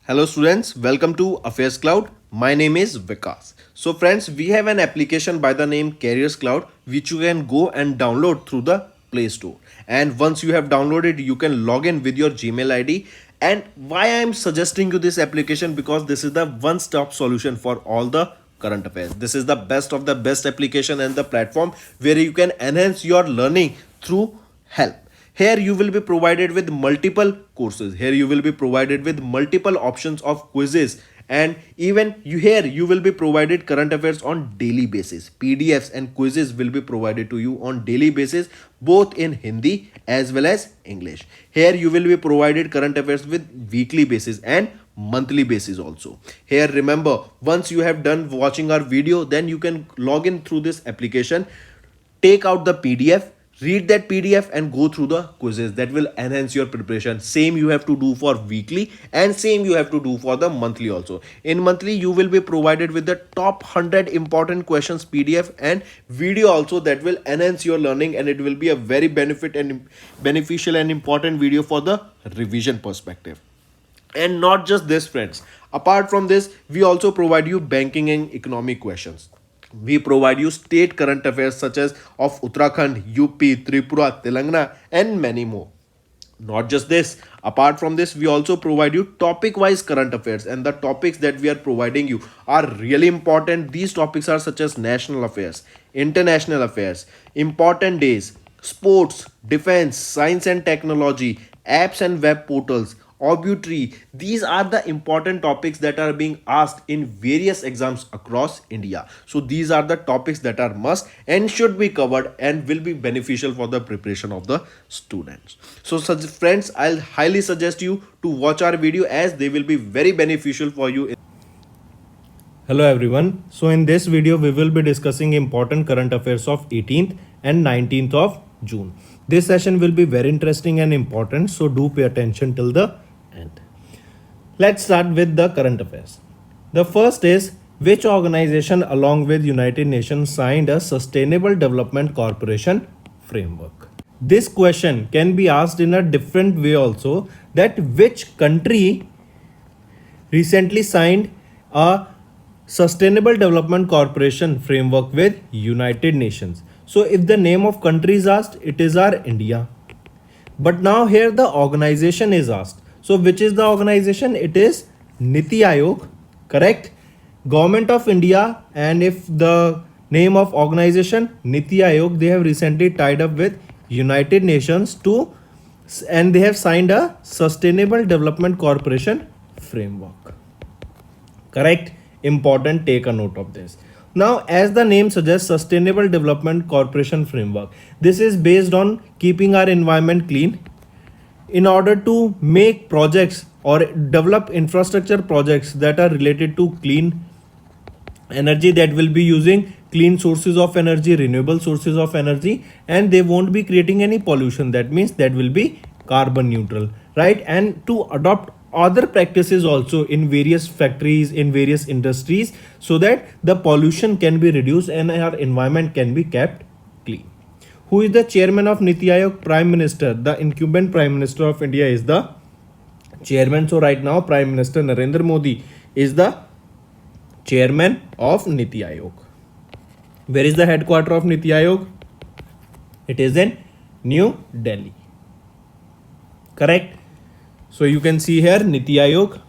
Hello students, welcome to Affairscloud. My name is Vikas. So friends, we have an application by the name Careers Cloud which you can go and download through the Play Store. And once you have downloaded, you can log in with your Gmail ID. And why I am suggesting you this application, because this is the one-stop solution for all the current affairs. This is the best of the best application and the platform where you can enhance your learning through help. Here you will be provided with multiple courses. Here you will be provided with multiple options of quizzes, and even you will be provided current affairs on daily basis. PDFs and quizzes will be provided to you on daily basis, both in Hindi as well as English. Here you will be provided current affairs with weekly basis and monthly basis also. Here remember, once you have done watching our video, then you can log in through this application, take out the PDF, read that PDF and go through the quizzes. That will enhance your preparation. Same you have to do for weekly and same you have to do for the monthly also. In monthly you will be provided with the top 100 important questions PDF and video also, that will enhance your learning, and it will be a very beneficial and important video for the revision perspective. And not just this friends, apart from this we also provide you banking and economic questions. We provide you state current affairs such as of Uttarakhand, UP, Tripura, Telangana, and many more. Not just this, apart from this, we also provide you topic wise current affairs, and the topics that we are providing you are really important. These topics are such as national affairs, international affairs, important days, sports, defense, science and technology, apps and web portals, obituary. These are the important topics that are being asked in various exams across India. So these are the topics that are must and should be covered and will be beneficial for the preparation of the students. So such friends, I'll highly suggest you to watch our video as they will be very beneficial for you. Hello everyone. So in this video we will be discussing important current affairs of 18th and 19th of June. This session will be very interesting and important, so do pay attention till the end. Let's start with the current affairs. The first is, which organization along with United Nations signed a Sustainable Development Corporation framework? This question can be asked in a different way also, that which country recently signed a Sustainable Development Corporation framework with United Nations. So if the name of country is asked, it is our India. But now here the organization is asked. So which is the organization? It is Niti Aayog, correct? Government of India. And if the name of organization Niti Aayog, they have recently tied up with United Nations and they have signed a Sustainable Development Corporation framework. Correct? Important, take a note of this. Now, as the name suggests, Sustainable Development Corporation framework, this is based on keeping our environment clean. In order to make projects or develop infrastructure projects that are related to clean energy, that will be using clean sources of energy, renewable sources of energy, and they won't be creating any pollution. That means that will be carbon neutral, right? And to adopt other practices also in various factories, in various industries, so that the pollution can be reduced and our environment can be kept clean. Who is the chairman of Niti Aayog? Prime Minister. The incumbent Prime Minister of India is the chairman. So right now Prime Minister Narendra Modi is the chairman of Niti Aayog. Where is the headquarters of Niti Aayog? It is in New Delhi. Correct? So you can see here Niti Aayog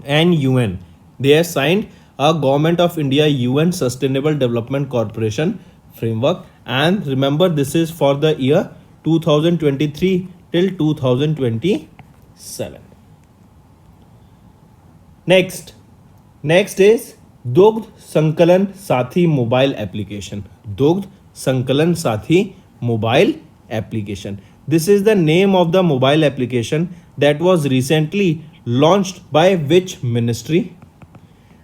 and UN. They have signed a Government of India UN Sustainable Development Corporation framework. And remember, this is for the year 2023 till 2027. Next is Dugdh Sankalan Sathi mobile application. Dugdh Sankalan Sathi mobile application. This is the name of the mobile application that was recently launched by which ministry,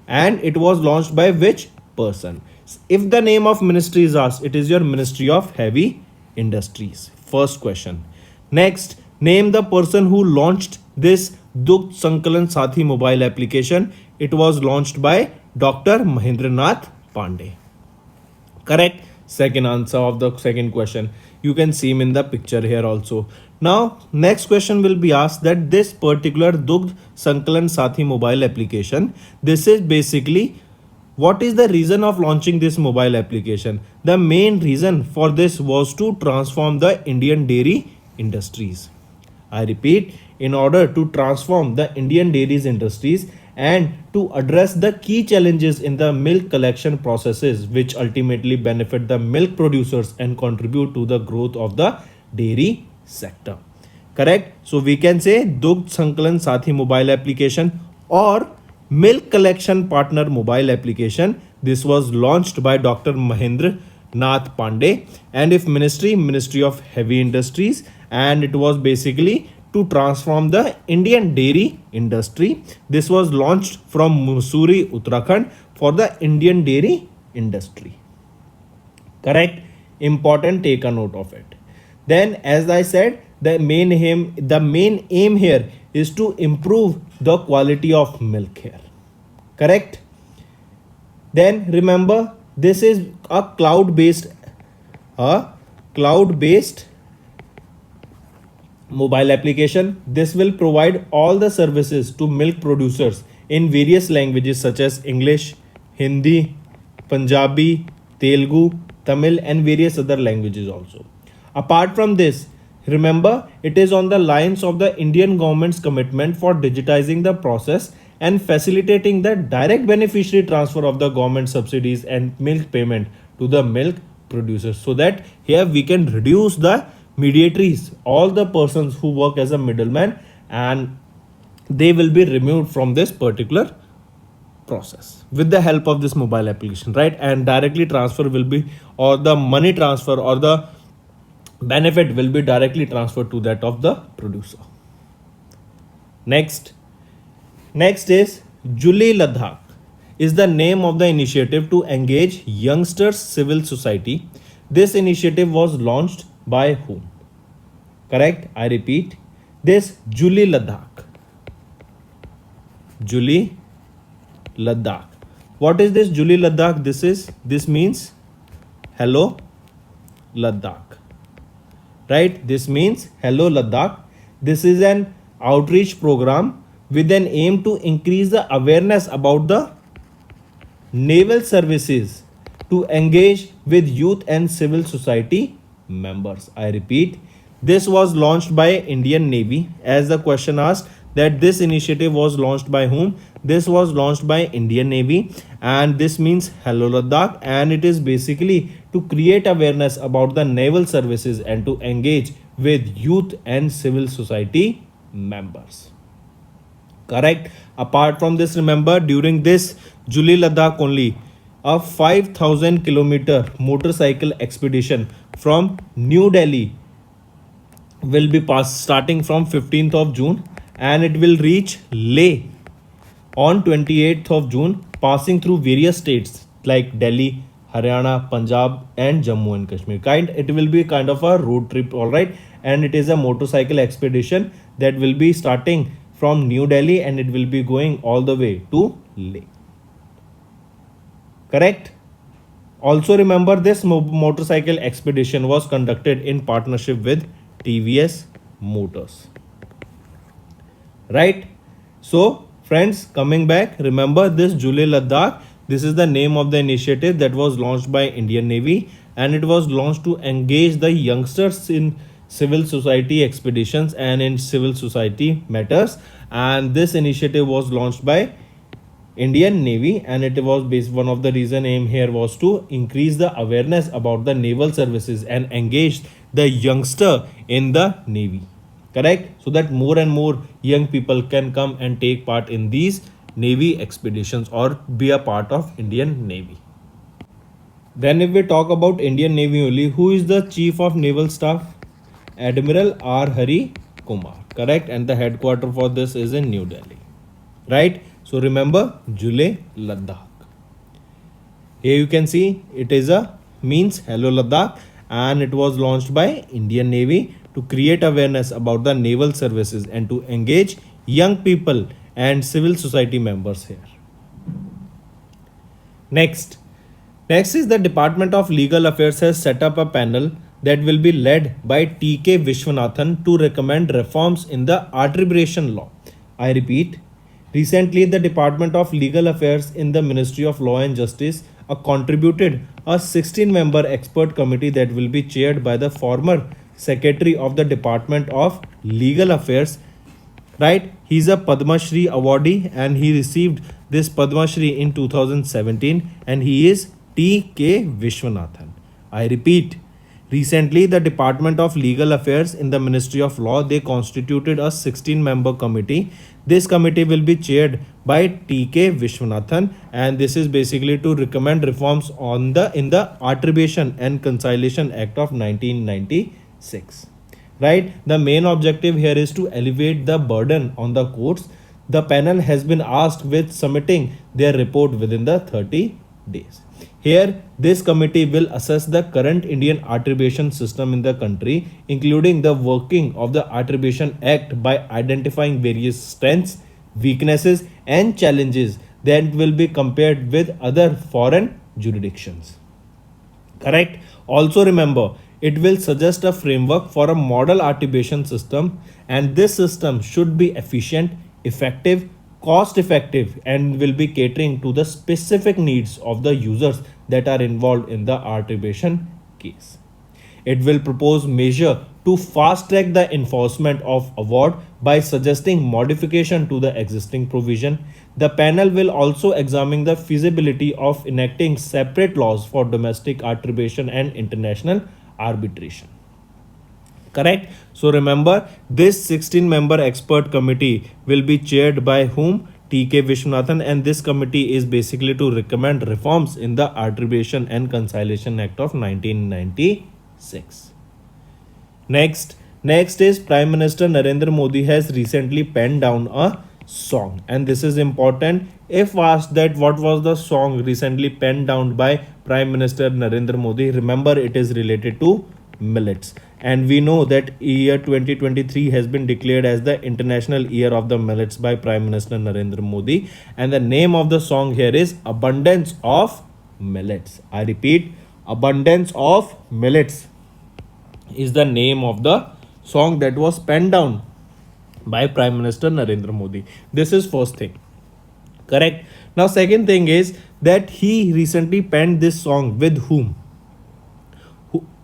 and it was launched by which person? If the name of ministry is asked, it is your Ministry of Heavy Industries. First question. Next, name the person who launched this Dugdh Sankalan Sathi mobile application. It was launched by Dr. Mahendranath Pandey. Correct? Second answer of the second question. You can see him in the picture here also. Now, next question will be asked that this particular Dugdh Sankalan Sathi mobile application, this is basically what is the reason of launching this mobile application? The main reason for this was to transform the Indian dairy industries. I repeat, in order to transform the Indian dairies industries and to address the key challenges in the milk collection processes, which ultimately benefit the milk producers and contribute to the growth of the dairy sector. Correct? So we can say Dugdh Sankalan Sathi mobile application or Milk Collection Partner mobile application. This was launched by Dr. Mahendra Nath Pandey and if Ministry of Heavy Industries, and it was basically to transform the Indian dairy industry. This was launched from Mussoorie, Uttarakhand for the Indian dairy industry. Correct? Important, take a note of it. Then as I said, the main aim here is to improve the quality of milk here. Correct? Then remember, this is a cloud-based mobile application. This will provide all the services to milk producers in various languages such as English, Hindi, Punjabi, Telugu, Tamil and various other languages also. Apart from this, remember, it is on the lines of the Indian government's commitment for digitizing the process and facilitating the direct beneficiary transfer of the government subsidies and milk payment to the milk producers, so that here we can reduce the mediatories, all the persons who work as a middleman, and they will be removed from this particular process with the help of this mobile application, right? And directly transfer will be, or the money transfer or the benefit will be directly transferred to that of the producer. Next is Juli Ladakh is the name of the initiative to engage youngsters civil society. This initiative was launched by whom? Correct? I repeat, this Juli Ladakh. Juli Ladakh. What is this Juli Ladakh? This means hello Ladakh. Right? This means hello Ladakh. This is an outreach program with an aim to increase the awareness about the naval services to engage with youth and civil society members. I repeat, this was launched by Indian Navy. As the question asked that this initiative was launched by whom? This was launched by Indian Navy, and this means hello Ladakh, and it is basically to create awareness about the naval services and to engage with youth and civil society members. Correct? Apart from this, remember, during this Juli Ladakh only, a 5,000 kilometer motorcycle expedition from New Delhi will be starting from 15th of June, and it will reach Leh on 28th of June, passing through various states like Delhi, Haryana, Punjab and Jammu and Kashmir. It will be kind of a road trip, all right, and it is a motorcycle expedition that will be starting from New Delhi and it will be going all the way to Leh. Correct? Also remember, this motorcycle expedition was conducted in partnership with TVS Motors. Right? So friends, coming back, remember this Juli Ladakh, this is the name of the initiative that was launched by Indian Navy, and it was launched to engage the youngsters in civil society expeditions and in civil society matters. And this initiative was launched by Indian Navy, and it was based, one of the reason aim here was to increase the awareness about the naval services and engage the youngster in the Navy. Correct? So that more and more young people can come and take part in these Navy expeditions or be a part of Indian Navy. Then if we talk about Indian Navy only, who is the Chief of Naval Staff? Admiral R. Hari Kumar. Correct? And the headquarter for this is in New Delhi. Right? So remember, Juli Ladakh. Here you can see it is a means hello Ladakh, and it was launched by Indian Navy to create awareness about the naval services and to engage young people and civil society members here. Next is the Department of Legal Affairs has set up a panel that will be led by T.K. Vishwanathan to recommend reforms in the arbitration law. I repeat, recently the Department of Legal Affairs in the Ministry of Law and Justice contributed a 16-member expert committee that will be chaired by the former Secretary of the Department of Legal Affairs, right? He's a Padma Shri awardee and he received this Padma Shri in 2017 and he is T.K. Vishwanathan. I repeat, recently the Department of Legal Affairs in the Ministry of Law, they constituted a 16-member committee. This committee will be chaired by T.K. Vishwanathan and this is basically to recommend reforms on in the Arbitration and Conciliation Act of 1996. Right? The main objective here is to elevate the burden on the courts. The panel has been asked with submitting their report within the 30 days. Here, this committee will assess the current Indian arbitration system in the country, including the working of the Arbitration Act by identifying various strengths, weaknesses, and challenges that will be compared with other foreign jurisdictions. Correct? Also remember, it will suggest a framework for a model arbitration system, and this system should be efficient, effective, cost effective, and will be catering to the specific needs of the users that are involved in the arbitration case. It will propose measure to fast track the enforcement of award by suggesting modification to the existing provision. The panel will also examine the feasibility of enacting separate laws for domestic arbitration and international arbitration. Correct? So remember, this 16-member expert committee will be chaired by whom? T.K. Vishwanathan, and this committee is basically to recommend reforms in the Arbitration and Conciliation Act of 1996. Next is Prime Minister Narendra Modi has recently penned down a song, and this is important. If asked that what was the song recently penned down by Prime Minister Narendra Modi, remember it is related to millets, and we know that year 2023 has been declared as the International Year of the Millets by Prime Minister Narendra Modi, and the name of the song here is Abundance of Millets. I repeat, Abundance of Millets is the name of the song that was penned down by Prime Minister Narendra Modi. This is first thing. Correct? Now second thing is that he recently penned this song with whom?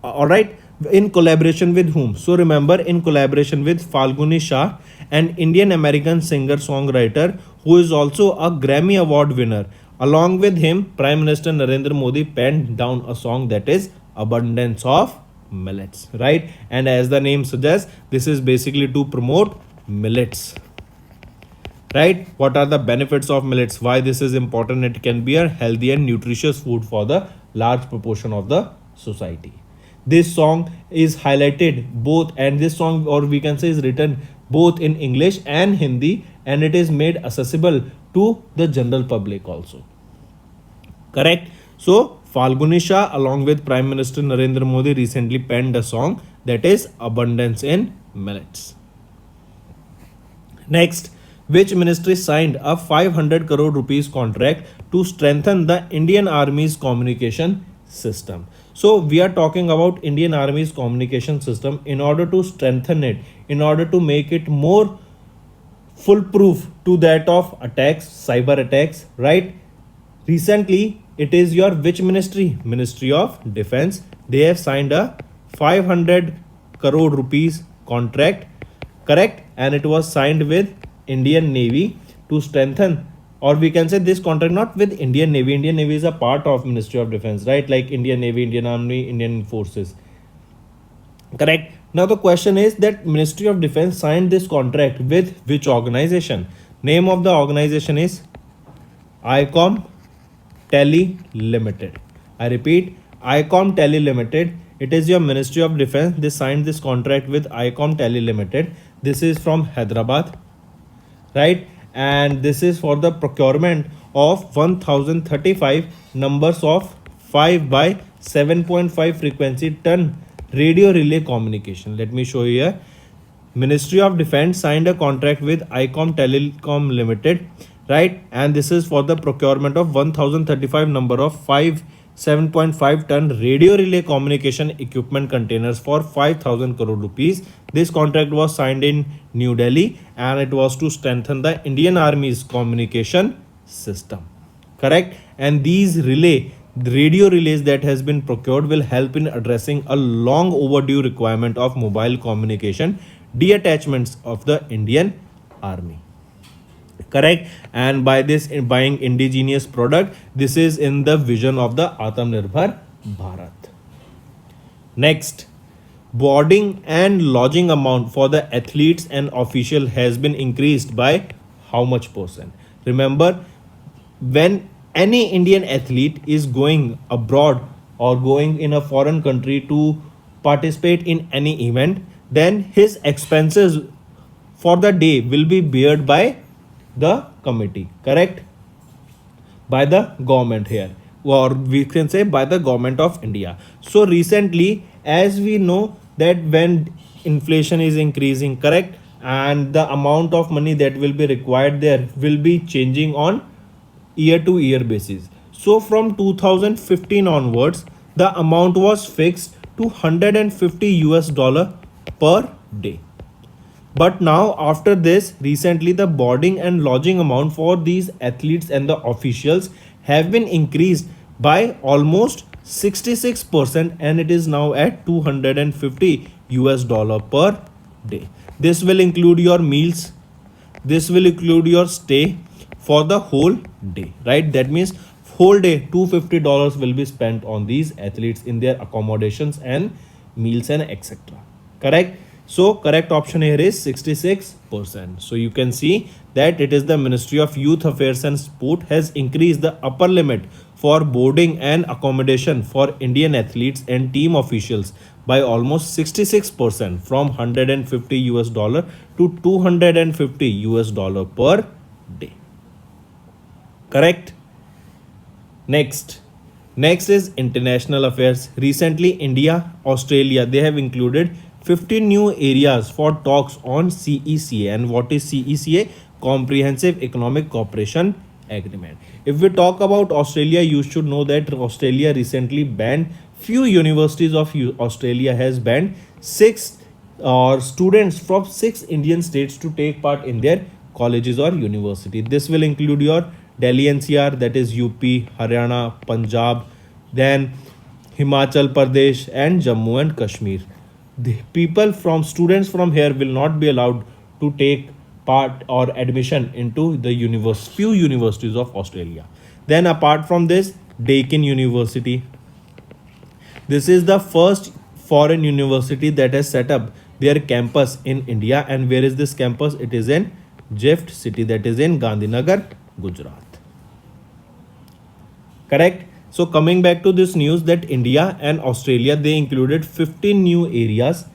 Alright, in collaboration with whom? So remember, in collaboration with Falguni Shah, an Indian American singer songwriter who is also a Grammy Award winner. Along with him, Prime Minister Narendra Modi penned down a song that is Abundance of Millets, right? And as the name suggests, this is basically to promote millets. Right? What are the benefits of millets? Why this is important? It can be a healthy and nutritious food for the large proportion of the society. This song is highlighted both, and this song, or we can say, is written both in English and Hindi, and it is made accessible to the general public also. Correct? So Falguni Shah along with Prime Minister Narendra Modi recently penned a song that is Abundance in Millets. Next, which ministry signed a 500 crore rupees contract to strengthen the Indian Army's communication system? So we are talking about Indian Army's communication system in order to strengthen it, in order to make it more foolproof to that of attacks, cyber attacks, right? Recently, it is your which ministry? Ministry of Defense. They have signed a 500 crore rupees contract, correct? And it was signed with Indian Navy to strengthen, or we can say this contract not with Indian Navy. Indian Navy is a part of Ministry of Defense, right? Like Indian Navy, Indian Army, Indian Forces. Correct? Now the question is that Ministry of Defense signed this contract with which organization? Name of the organization is ICOM Tele Limited. I repeat, ICOM Tele Limited. It is your Ministry of Defense. They signed this contract with ICOM Tele Limited. This is from Hyderabad, right? And this is for the procurement of 1035 numbers of 5 by 7.5 frequency ton radio relay communication. Let me show you here. Ministry of Defense signed a contract with ICOM Telecom Limited, right? And this is for the procurement of 1035 number of 5 7.5 ton radio relay communication equipment containers for 5,000 crore rupees. This contract was signed in New Delhi and it was to strengthen the Indian Army's communication system. Correct? And these radio relays that has been procured will help in addressing a long overdue requirement of mobile communication detachments of the Indian Army. Correct? And by this buying indigenous product, this is in the vision of the Atmanirbhar Bharat. Next, boarding and lodging amount for the athletes and official has been increased by how much percent? Remember, when any Indian athlete is going abroad or going in a foreign country to participate in any event, then his expenses for the day will be bared by the committee. Correct? By the government here, or we can say by the government of India. So recently, as we know that when inflation is increasing, correct, and the amount of money that will be required there will be changing on year to year basis. So from 2015 onwards, the amount was fixed to 150 US dollar per day. But now, after this, recently the boarding and lodging amount for these athletes and the officials have been increased by almost 66%, and it is now at 250 US dollar per day. This will include your meals, this will include your stay for the whole day, right? That means whole day $250 will be spent on these athletes in their accommodations and meals and etc. Correct? So correct option here is 66%. So you can see that it is the Ministry of Youth Affairs and Sport has increased the upper limit for boarding and accommodation for Indian athletes and team officials by almost 66% from 150 US dollar to 250 US dollar per day. Correct? Next is international affairs. Recently, India, Australia, they have included 15 new areas for talks on CECA. And what is CECA? Comprehensive Economic Cooperation Agreement. If we talk about Australia, you should know that Australia recently banned few universities of Australia has banned six or students from 6 Indian states to take part in their colleges or university. This will include your Delhi NCR, that is UP, Haryana, Punjab, then Himachal Pradesh and Jammu and Kashmir. The students from here will not be allowed to take part or admission into the few universities of Australia. Then apart from this, Deakin University. This is the first foreign university that has set up their campus in India. And where is this campus? It is in Gift City, that is in Gandhinagar, Gujarat. Correct? So coming back to this news that India and Australia, they included 15 new areas,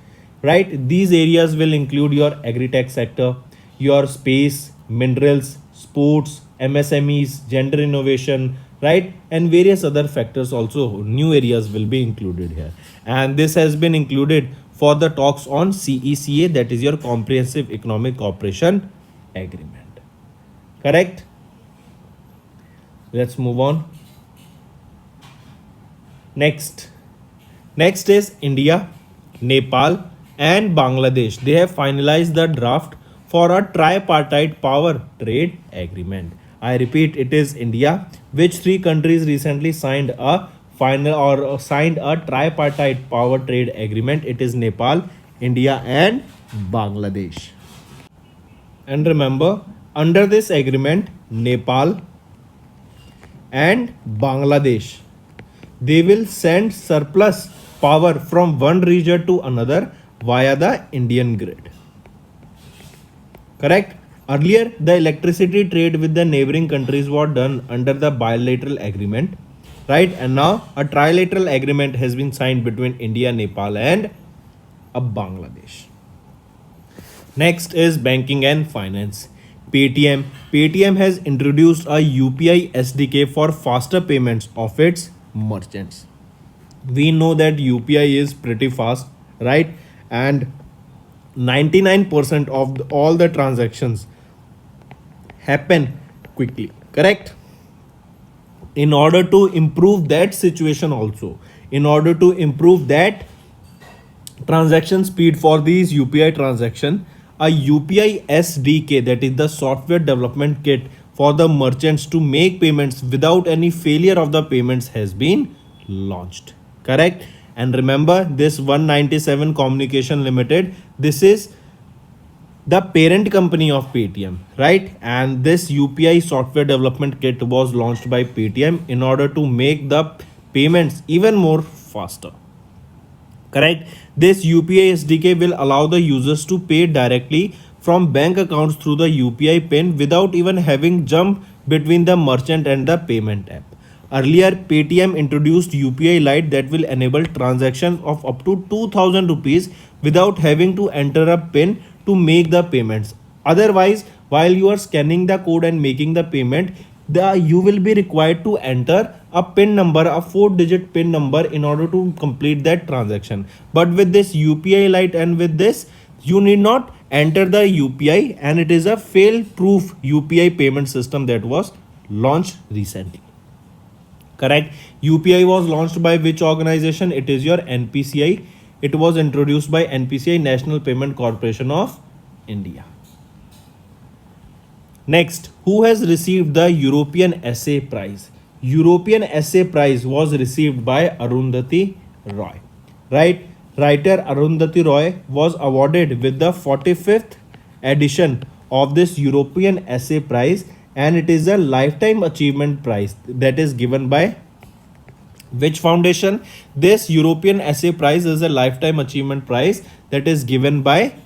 right? These areas will include your agri-tech sector, your space, minerals, sports, MSMEs, gender innovation, right? And various other factors also, new areas will be included here. And this has been included for the talks on CECA, that is your Comprehensive Economic Cooperation Agreement. Correct? Let's move on. Next is India, Nepal and Bangladesh. They have finalized the draft for a tripartite power trade agreement. I repeat, it is India. Which three countries recently signed a tripartite power trade agreement? It is Nepal, India and Bangladesh. And remember, under this agreement, Nepal and Bangladesh, they will send surplus power from one region to another via the Indian grid. Correct? Earlier, the electricity trade with the neighboring countries was done under the bilateral agreement, right? And now a trilateral agreement has been signed between India, Nepal and Bangladesh. Next is banking and finance. Paytm has introduced a UPI SDK for faster payments of its merchants. We know that UPI is pretty fast, right? And 99% of all the transactions happen quickly, correct? in order to improve that situation also, in order to improve that transaction speed for these UPI transaction, a UPI SDK, that is the software development kit for the merchants to make payments without any failure of the payments, has been launched. Correct? And remember, this 197 Communication Limited, this is the parent company of Paytm, right? And this UPI software development kit was launched by Paytm in order to make the payments even more faster. Correct? This UPI SDK will allow the users to pay directly from bank accounts through the UPI pin without even having jump between the merchant and the payment app. Earlier, Paytm introduced UPI Lite that will enable transactions of up to 2000 rupees without having to enter a pin to make the payments. Otherwise, while you are scanning the code and making the payment, you will be required to enter a pin number, a 4-digit pin number, in order to complete that transaction. But with this UPI Lite and with this, you need not enter the UPI, and it is a fail proof UPI payment system that was launched recently. Correct? UPI was launched by which organization? It is your NPCI. It was introduced by NPCI, National Payment Corporation of India. Next, who has received the European Essay Prize? European Essay Prize was received by Arundhati Roy. Right? Writer Arundhati Roy was awarded with the 45th edition of this European Essay Prize, and it is a lifetime achievement prize that is given by which foundation? This European Essay Prize is a lifetime achievement prize that is given by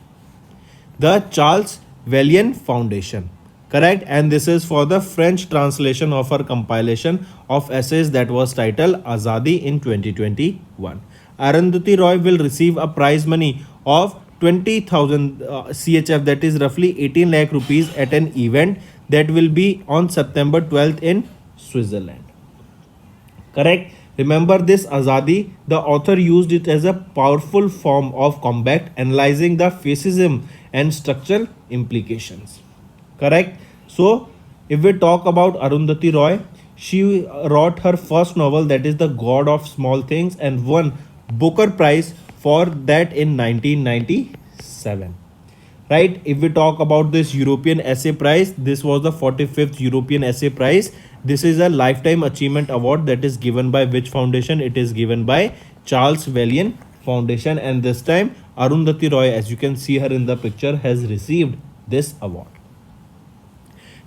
the Charles Valiant Foundation. Correct? And this is for the French translation of her compilation of essays that was titled Azadi in 2021. Arundhati Roy will receive a prize money of 20,000 CHF, that is roughly 18 lakh rupees, at an event that will be on September 12th in Switzerland. Correct? Remember this Azadi, the author used it as a powerful form of combat, analyzing the fascism and structural implications. Correct? So, if we talk about Arundhati Roy, she wrote her first novel, that is The God of Small Things, and won Booker Prize for that in 1997. Right? If we talk about this European Essay Prize, this was the 45th European Essay Prize. This is a lifetime achievement award that is given by which foundation? It is given by Charles Valiant Foundation, and this time Arundhati Roy, as you can see her in the picture, has received this award.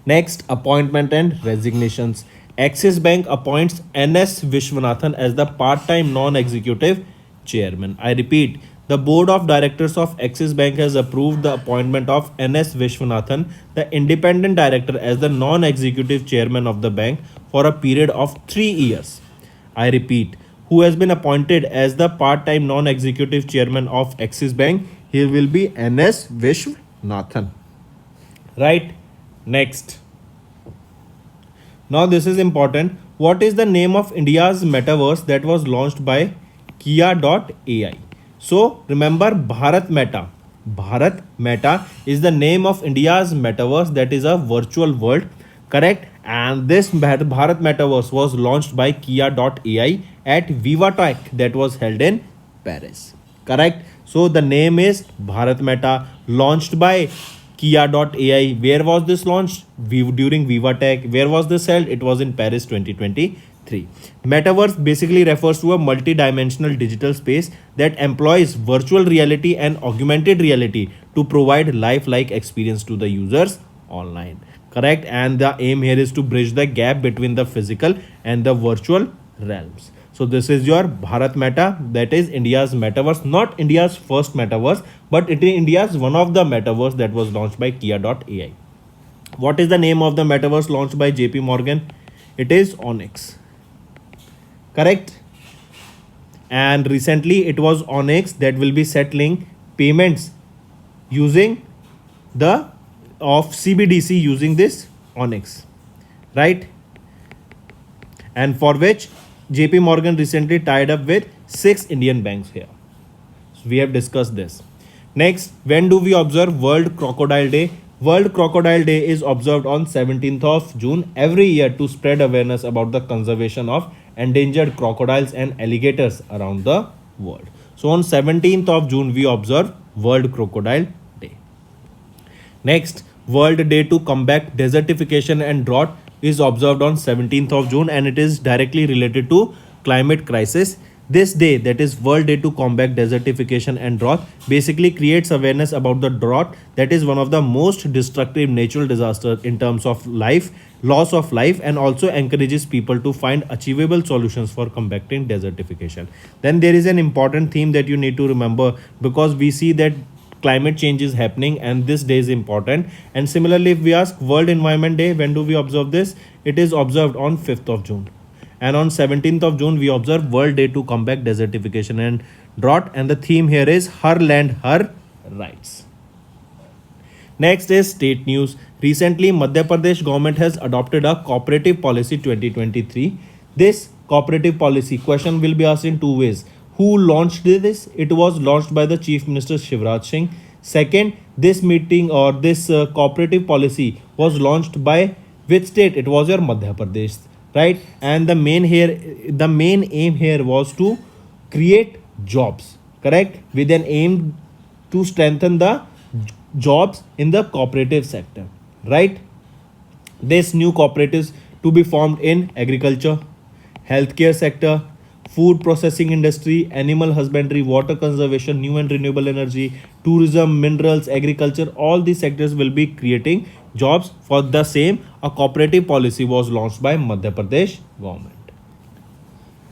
Next, appointment and resignations. Axis Bank appoints N.S. Vishwanathan as the part-time non-executive chairman. I repeat, the board of directors of Axis Bank has approved the appointment of N.S. Vishwanathan, the independent director, as the non-executive chairman of the bank for a period of 3 years. I repeat, who has been appointed as the part-time non-executive chairman of Axis Bank? He will be N.S. Vishwanathan. Right? Next. Now this is important. What is the name of India's metaverse that was launched by Kia.ai? So remember Bharat Meta. Bharat Meta is the name of India's metaverse, that is a virtual world. Correct? And this Bharat Metaverse was launched by Kia.ai at VivaTech that was held in Paris. Correct? So the name is Bharat Meta, launched by Kia.ai. Where was this launched? During VivaTech. Where was this held? It was in Paris 2023. Metaverse basically refers to a multi-dimensional digital space that employs virtual reality and augmented reality to provide lifelike experience to the users online. Correct? And the aim here is to bridge the gap between the physical and the virtual realms. So this is your Bharat Meta, that is India's metaverse, not India's first metaverse, but it is India's one of the metaverse that was launched by Kia.ai. What is the name of the metaverse launched by JP Morgan? It is Onyx. Correct? And recently it was Onyx that will be settling payments using the of CBDC using this Onyx. Right? And for which JP Morgan recently tied up with 6 Indian banks here. So we have discussed this. Next, when do we observe World Crocodile Day? World Crocodile Day is observed on 17th of June every year to spread awareness about the conservation of endangered crocodiles and alligators around the world. So on 17th of June we observe World Crocodile Day. Next, World Day to combat desertification and drought is observed on 17th of June and it is directly related to climate crisis. This day, that is World Day to combat desertification and drought, basically creates awareness about the drought that is one of the most destructive natural disasters in terms of life, loss of life, and also encourages people to find achievable solutions for combating desertification. Then there is an important theme that you need to remember, because we see that climate change is happening and this day is important. And similarly, if we ask World Environment Day, when do we observe this? It is observed on 5th of June. And on 17th of June, we observe World Day to combat desertification and drought. And the theme here is Her Land, Her Rights. Next is state news. Recently, Madhya Pradesh government has adopted a cooperative policy 2023. This cooperative policy question will be asked in two ways. Who launched this? It was launched by the Chief Minister Shivraj Singh. Second, this meeting or this cooperative policy was launched by which state? It was your Madhya Pradesh, right? And the main aim here was to create jobs, correct? With an aim to strengthen the jobs in the cooperative sector, right? This new cooperatives to be formed in agriculture, healthcare sector, food processing industry, animal husbandry, water conservation, new and renewable energy, tourism, minerals, agriculture, all these sectors will be creating jobs. For the same, a cooperative policy was launched by Madhya Pradesh government.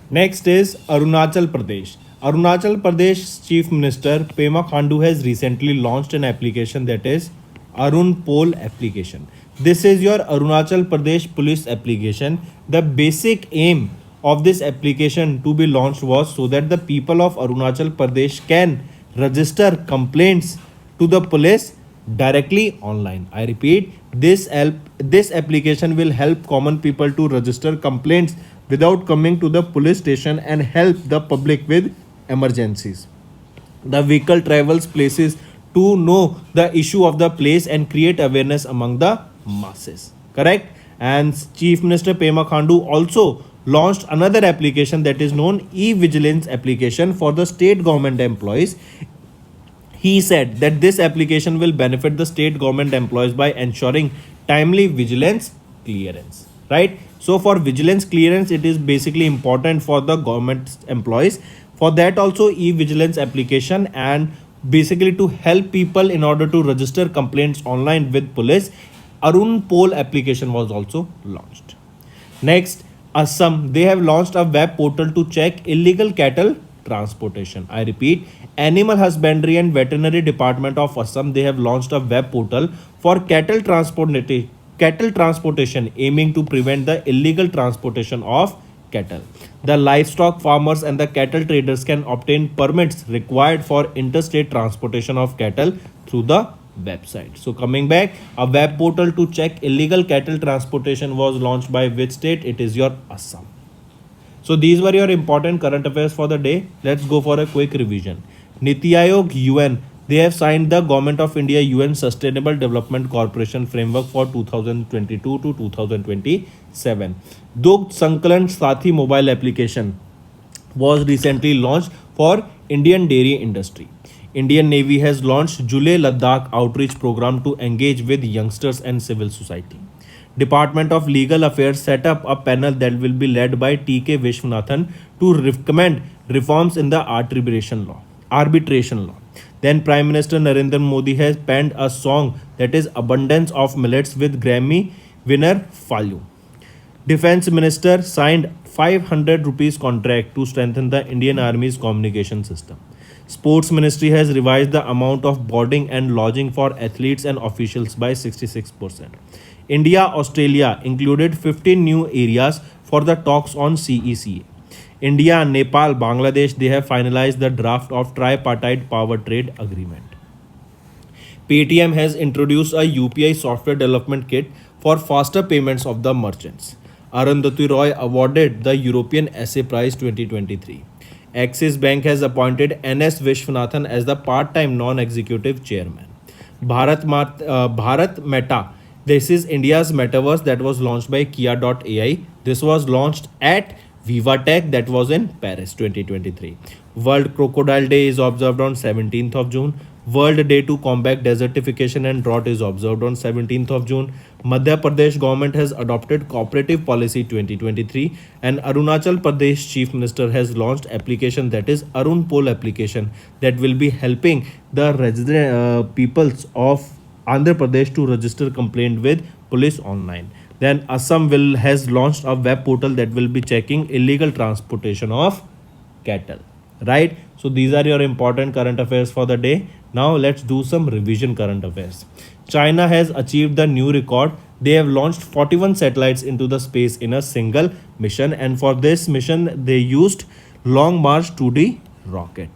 Next is Arunachal Pradesh. Arunachal Pradesh Chief Minister Pema Khandu has recently launched an application, that is Arun Pol application. This is your Arunachal Pradesh police application. The basic aim of this application to be launched was so that the people of Arunachal Pradesh can register complaints to the police directly online. I repeat, this application will help common people to register complaints without coming to the police station and help the public with emergencies. The vehicle travels places to know the issue of the place and create awareness among the masses, correct? And Chief Minister Pema Khandu also launched another application, that is known e-vigilance application for the state government employees. He said that this application will benefit the state government employees by ensuring timely vigilance clearance, right? So for vigilance clearance, it is basically important for the government employees. For that also e-vigilance application, and basically to help people in order to register complaints online with police, Arun Pol application was also launched. Next, Assam, they have launched a web portal to check illegal cattle transportation. I repeat, Animal Husbandry and Veterinary Department of Assam, they have launched a web portal for cattle transportation aiming to prevent the illegal transportation of cattle. The livestock farmers and the cattle traders can obtain permits required for interstate transportation of cattle through the website. So coming back, a web portal to check illegal cattle transportation was launched by which state? It is your Assam. So these were your important current affairs for the day. Let's go for a quick revision. Niti Aayog UN, they have signed the Government of India UN Sustainable Development Corporation Framework for 2022 to 2027. Dugdh Sankalan Sathi mobile application was recently launched for Indian dairy industry. Indian Navy has launched Jule Ladakh outreach program to engage with youngsters and civil society. Department of Legal Affairs set up a panel that will be led by T.K. Vishwanathan to recommend reforms in the arbitration law. Then Prime Minister Narendra Modi has penned a song, that is Abundance of Millets, with Grammy winner Fallu. Defense Minister signed 500 rupees contract to strengthen the Indian Army's communication system. Sports Ministry has revised the amount of boarding and lodging for athletes and officials by 66%. India-Australia included 15 new areas for the talks on CECA. India, Nepal, Bangladesh, they have finalized the draft of tripartite power trade agreement. Paytm has introduced a UPI software development kit for faster payments of the merchants. Arundhati Roy awarded the European Essay Prize 2023. Axis Bank has appointed N.S. Vishwanathan as the part-time non-executive chairman. Bharat Meta. This is India's metaverse that was launched by Kia.ai. This was launched at VivaTech that was in Paris 2023. World Crocodile Day is observed on 17th of June. World Day to combat desertification and drought is observed on 17th of June. Madhya Pradesh government has adopted cooperative policy 2023 and Arunachal Pradesh chief minister has launched application that is Arun Poll application that will be helping the resident peoples of Andhra Pradesh to register complaint with police online. Then Assam will has launched a web portal that will be checking illegal transportation of cattle. Right? So these are your important current affairs for the day. Now let's do some revision current affairs. China has achieved the new record. They have launched 41 satellites into the space in a single mission, and for this mission they used Long March 2D rocket.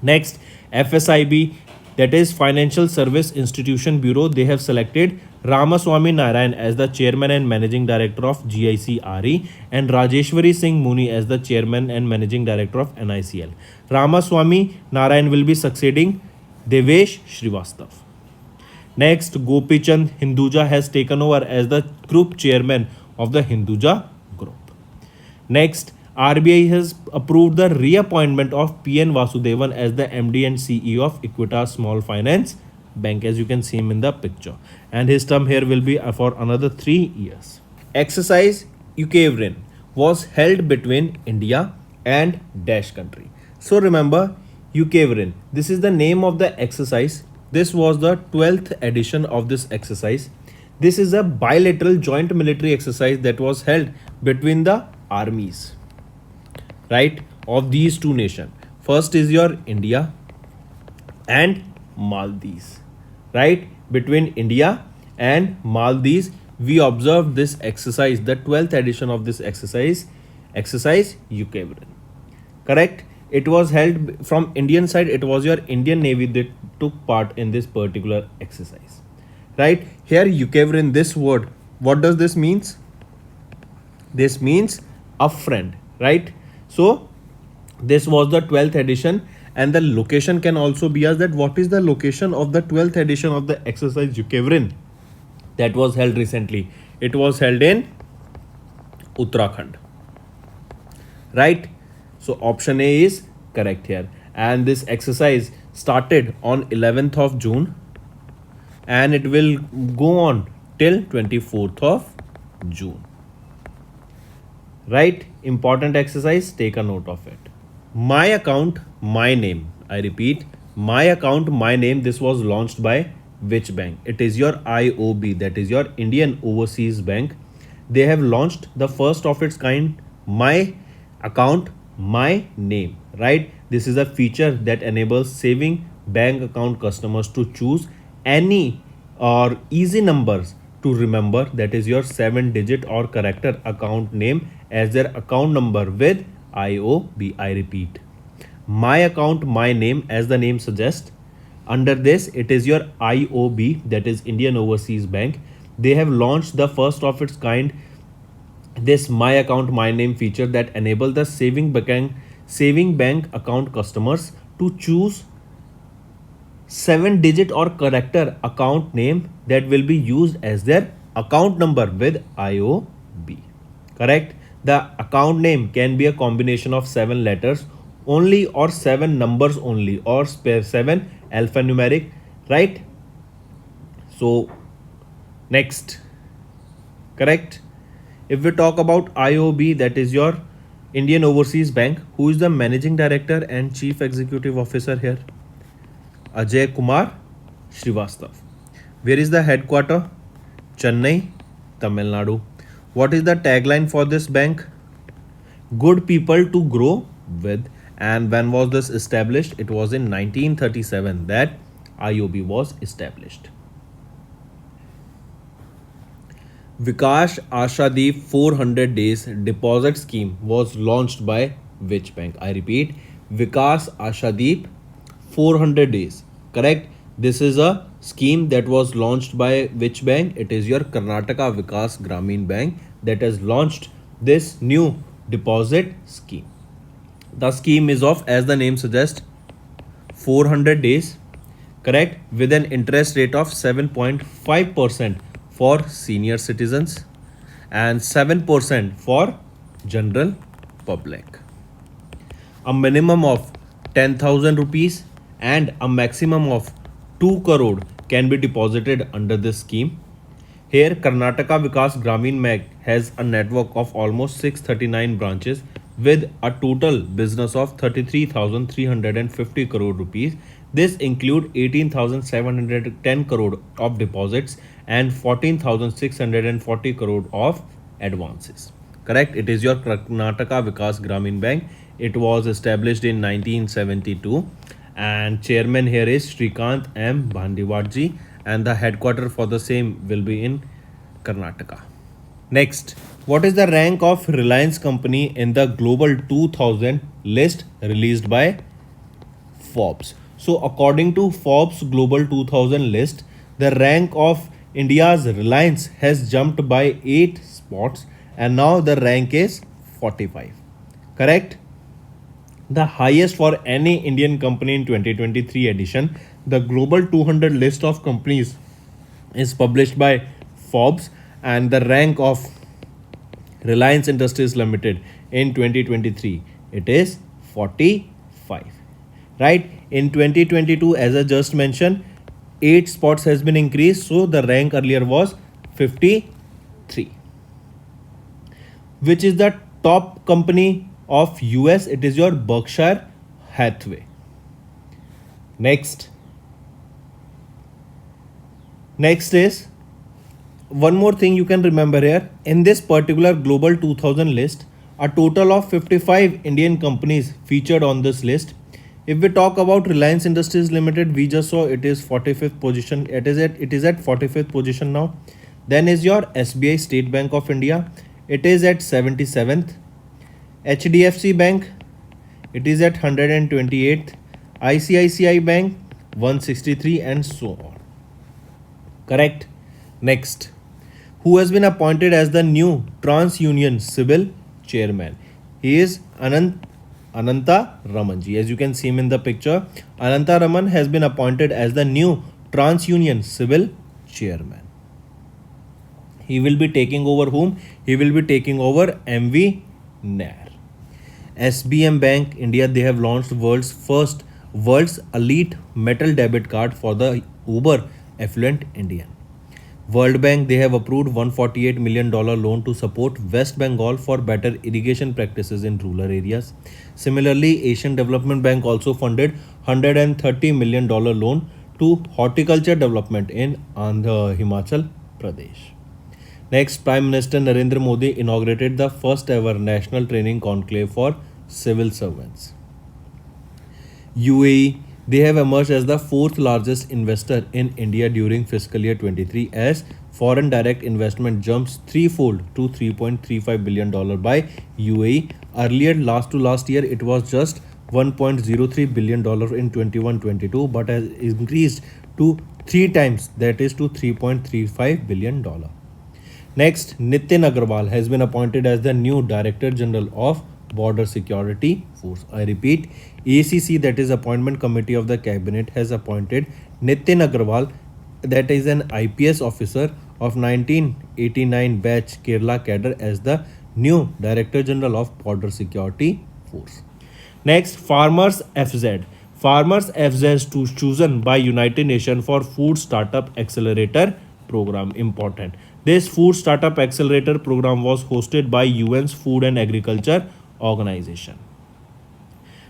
Next, FSIB, that is Financial Service Institution Bureau, they have selected Ramaswamy Narayan as the chairman and managing director of GICRE and Rajeshwari Singh Muni as the chairman and managing director of NICL. Ramaswamy Narayan will be succeeding Devesh Srivastav. Next, Gopi Chand Hinduja has taken over as the group chairman of the Hinduja group. Next, RBI has approved the reappointment of PN Vasudevan as the MD and CEO of Equitas Small Finance Bank, as you can see him in the picture. And his term here will be for another 3 years. Exercise Ukavrin was held between India and Dash country. So remember, Ukavrin, this is the name of the exercise. This was the 12th edition of this exercise. This is a bilateral joint military exercise that was held between the armies, right, of these two nations. First is your India and Maldives, right? Between India and Maldives, we observed this exercise, the 12th edition of this exercise Ukavrin. Correct? It was held from Indian side. It was your Indian Navy that took part in this particular exercise, right? Here Ukavrin, this word, what does this means? This means a friend, right? So this was the 12th edition, and the location can also be asked that what is the location of the 12th edition of the exercise Ukavrin that was held recently. It was held in Uttarakhand, right? So option A is correct here, and this exercise started on 11th of June and it will go on till 24th of June. Right? Important exercise, take a note of it. My account, my name. I repeat, my account, my name. This was launched by which bank? It is your IOB, that is your Indian Overseas Bank. They have launched the first of its kind, my account, my name, right? This is a feature that enables saving bank account customers to choose any or easy numbers to remember, that is your 7-digit or character account name as their account number with IOB. I repeat, my account, my name, as the name suggests. Under this, it is your IOB, that is Indian Overseas Bank. They have launched the first of its kind, this my account, my name feature that enable the saving bank account customers to choose 7-digit or character account name that will be used as their account number with IOB. Correct? The account name can be a combination of 7 letters only or 7 numbers only or 7 alphanumeric, right? So next, correct? If we talk about IOB, that is your Indian Overseas Bank, who is the managing director and chief executive officer here? Ajay Kumar Srivastav. Where is the headquarter? Chennai, Tamil Nadu. What is the tagline for this bank? Good people to grow with. And when was this established? It was in 1937 that IOB was established. Vikas Ashadeep 400 days deposit scheme was launched by which bank? I repeat, Vikas Ashadeep 400 days. Correct? This is a scheme that was launched by which bank? It is your Karnataka Vikas Gramin Bank that has launched this new deposit scheme. The scheme is of, as the name suggests, 400 days. correct, with an interest rate of 7.5% for senior citizens and 7% for general public. A minimum of 10,000 rupees and a maximum of 2 crore can be deposited under this scheme. Here, Karnataka Vikas Gramin Bank has a network of almost 639 branches with a total business of 33,350 crore rupees. This include 18,710 crore of deposits and 14,640 crore of advances. Correct? It is your Karnataka Vikas Gramin Bank. It was established in 1972 and chairman here is Shrikant M. Bhandiwadji and the headquarter for the same will be in Karnataka. Next, what is the rank of Reliance company in the Global 2000 list released by Forbes? So according to Forbes Global 2000 list, the rank of India's Reliance has jumped by 8 spots and now the rank is 45. Correct? The highest for any Indian company in 2023 edition. The Global 200 list of companies is published by Forbes and the rank of Reliance Industries Limited in 2023 it is 45. Right? In 2022, as I just mentioned, 8 spots has been increased, so the rank earlier was 53. Which is the top company of US? It is your Berkshire Hathaway. Next is one more thing you can remember here. In this particular Global 2000 list, a total of 55 Indian companies featured on this list. If we talk about Reliance Industries Limited, we just saw it is 45th position. It is at 45th position now. Then is your SBI State Bank of India. It is at 77th. HDFC Bank, it is at 128th. ICICI Bank 163 and so on. Correct? Next, who has been appointed as the new TransUnion Civil Chairman? He is Ananta Ramanji. As you can see him in the picture, Ananta Raman has been appointed as the new TransUnion Civil Chairman. He will be taking over whom? He will be taking over MV Nair. SBM Bank India, they have launched world's elite metal debit card for the uber affluent Indian. World Bank, they have approved $148 million loan to support West Bengal for better irrigation practices in rural areas. Similarly, Asian Development Bank also funded $130 million loan to horticulture development in Andhra, Himachal Pradesh. Next, Prime Minister Narendra Modi inaugurated the first ever national training conclave for civil servants. UAE, they have emerged as the fourth largest investor in India during fiscal year 23 as foreign direct investment jumps threefold to $3.35 billion by UAE. Earlier, last year, it was just $1.03 billion in 21-22, but has increased to 3 times, that is to $3.35 billion. Next, Nitin Agarwal has been appointed as the new Director General of Border Security Force. I repeat, ACC, that is Appointment Committee of the Cabinet, has appointed Nitin Agarwal, that is an IPS officer of 1989 batch Kerala cadre, as the new Director General of Border Security Force. Next, Farmers FZ. Farmers FZ is chosen by United Nations for Food Startup Accelerator Program. Important. This Food Startup Accelerator Program was hosted by UN's Food and Agriculture Organization.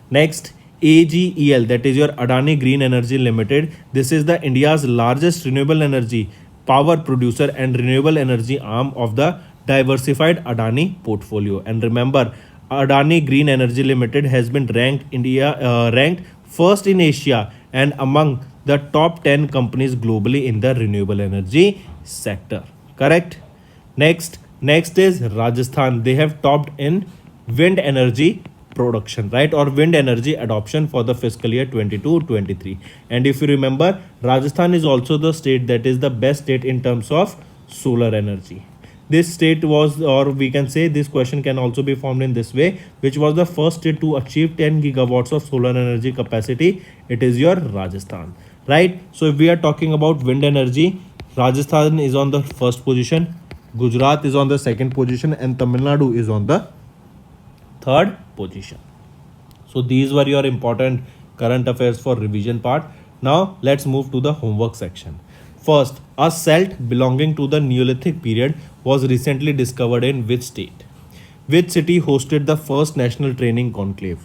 Next, AGEL, that is your Adani Green Energy Limited. This is the India's largest renewable energy power producer and renewable energy arm of the diversified Adani portfolio. And remember, Adani Green Energy Limited has been ranked first in Asia and among the top 10 companies globally in the renewable energy sector. Correct? Next is Rajasthan. They have topped in wind energy production, right, or wind energy adoption for the fiscal year 22-23. And if you remember, Rajasthan is also the state that is the best state in terms of solar energy. This state was, or we can say this question can also be formed in this way, which was the first state to achieve 10 gigawatts of solar energy capacity. It is your Rajasthan. right? So if we are talking about wind energy, Rajasthan is on the first position, Gujarat is on the second position, and Tamil Nadu is on the third position. So these were your important current affairs for revision part. Now let's move to the homework section. First, a celt belonging to the Neolithic period was recently discovered in which state? Which city hosted the first national training conclave?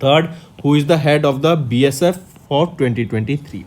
Third, who is the head of the BSF for 2023?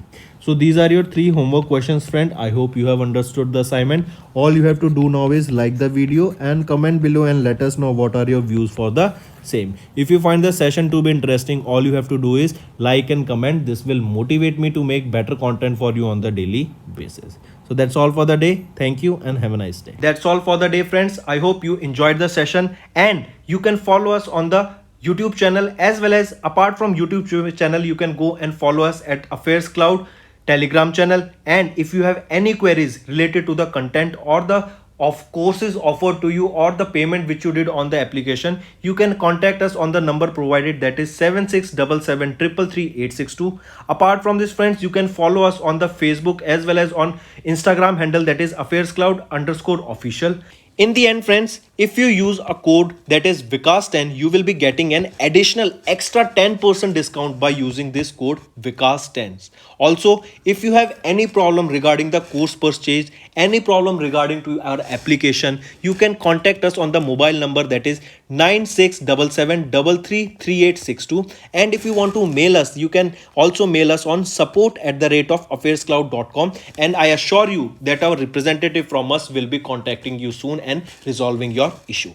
So these are your three homework questions, friend. I hope you have understood the assignment. All you have to do now is like the video and comment below and let us know what are your views for the same. If you find the session to be interesting, all you have to do is like and comment. This will motivate me to make better content for you on the daily basis. So that's all for the day. Thank you and have a nice day. That's all for the day, friends. I hope you enjoyed the session, and you can follow us on the YouTube channel, as well as apart from YouTube channel, you can go and follow us at Affairscloud Telegram channel. And if you have any queries related to the content or the of courses offered to you or the payment which you did on the application, you can contact us on the number provided, that is 7677333862. Apart from this, friends, you can follow us on the Facebook as well as on Instagram handle, that is Affairscloud_official. In the end, friends, if you use a code that is Vikas10, you will be getting an additional extra 10% discount by using this code Vikas10. Also, if you have any problem regarding the course purchase, any problem regarding to our application, you can contact us on the mobile number, that is 9677333862. And if you want to mail us, you can also mail us on support@affairscloud.com, and I assure you that our representative from us will be contacting you soon and resolving your issue.